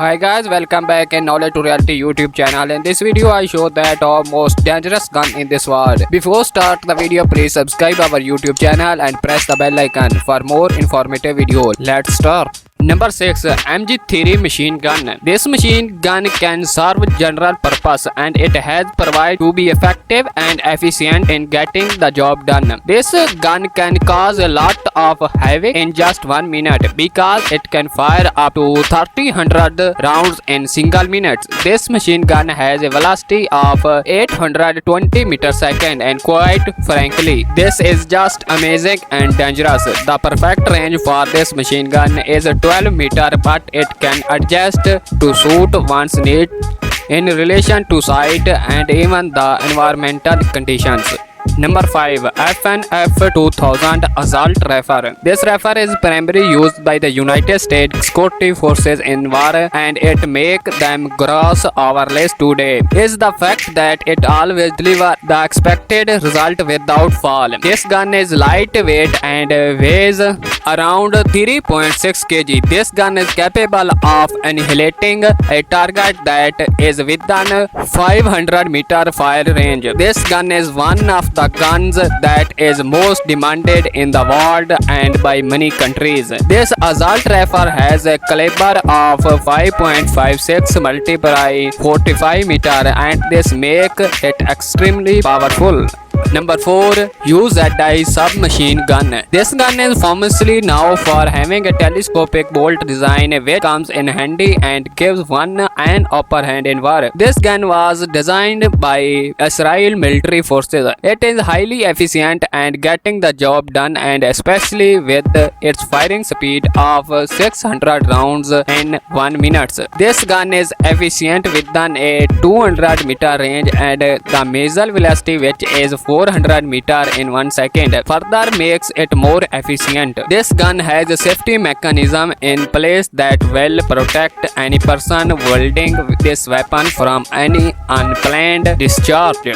Hi guys, welcome back in Knowledge to Reality YouTube channel. In this video I show that our most dangerous gun in this world. Before start the video, please subscribe our YouTube channel and press the bell icon for more informative video. Let's start. Number 6. MG3 machine gun. This machine gun can serve general purpose and it has provided to be effective and efficient in getting the job done. This gun can cause a lot of havoc in just 1 minute because it can fire up to 300 rounds in single minute. This machine gun has a velocity of 820 meters second and quite frankly, this is just amazing and dangerous. The perfect range for this machine gun is 12 meter, but it can adjust to suit one's need in relation to site and even the environmental conditions. Number 5. FNF 2000 Assault Rifle. This rifle is primarily used by the United States Security Forces in war and it make them gross our list today is the fact that it always delivers the expected result without fall. This gun is lightweight and weighs around 3.6 kg. This gun is capable of annihilating a target that is within 500 meter fire range. This gun is one of the guns that is most demanded in the world and by many countries. This assault rifle has a caliber of 5.56 multiply 45 meter and this make it extremely powerful. Number 4. UZI submachine gun. This gun is famously known for having a telescopic bolt design which comes in handy and gives one an upper hand in war. This gun was designed by Israel military forces. It is highly efficient and getting the job done and especially with its firing speed of 600 rounds in 1 minute. This gun is efficient within a 200 meter range and the muzzle velocity which is 400 meter in 1 second further makes it more efficient. This gun has a safety mechanism in place that will protect any person wielding this weapon from any unplanned discharge.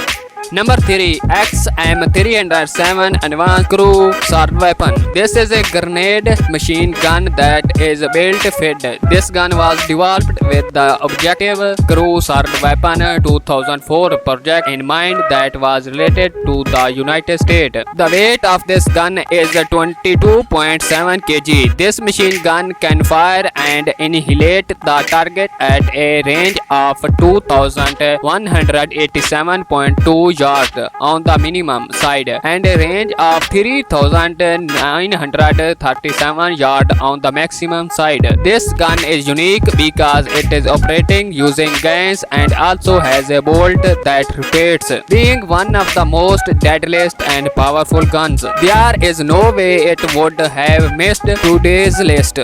Number 3. XM307 Advanced Crew Assault Weapon. This is a grenade machine gun that is built fit. This gun was developed with the Objective Crew Assault Weapon 2004 project in mind that was related to the United States. The weight of this gun is 22.7 kg. This machine gun can fire and annihilate the target at a range of 2187.2 yard on the minimum side and a range of 3937 yard on the maximum side. This gun is unique because it is operating using gas and also has a bolt that rotates, being one of the most deadliest and powerful guns. There is no way it would have missed today's list.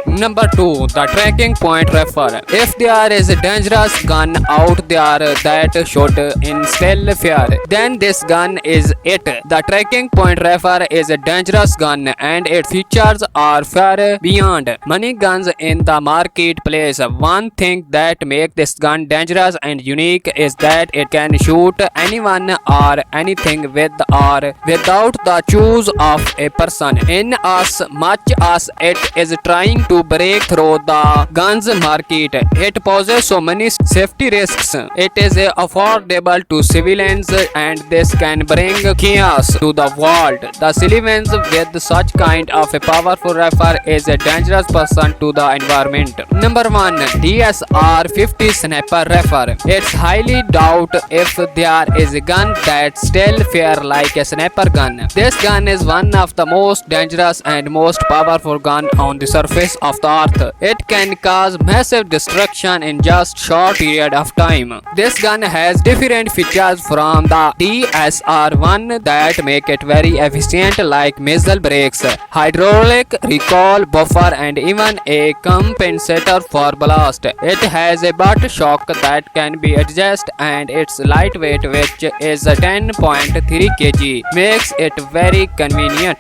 Number 2. The Tracking Point Rifle. If there is a dangerous gun out there that should instill fear, then this gun is it. The Tracking Point Rifle is a dangerous gun and its features are far beyond many guns in the marketplace. One thing that makes this gun dangerous and unique is that it can shoot anyone or anything with or without the choice of a person, in as much as it is trying to break through the guns market. It poses so many safety risks. It is affordable to civilians and this can bring chaos to the world. The civilians with such kind of a powerful rifle is a dangerous person to the environment. Number 1. DSR-50 Sniper Rifle. It's highly doubt if there is a gun that still fire like a sniper gun. This gun is one of the most dangerous and most powerful gun on the surface of the earth. It can cause massive destruction in just short period of time. This gun has different features from the DSR-1 that make it very efficient, like muzzle brakes, hydraulic recoil buffer and even a compensator for blast. It has a butt shock that can be adjusted and its lightweight, which is 10.3 kg, makes it very convenient.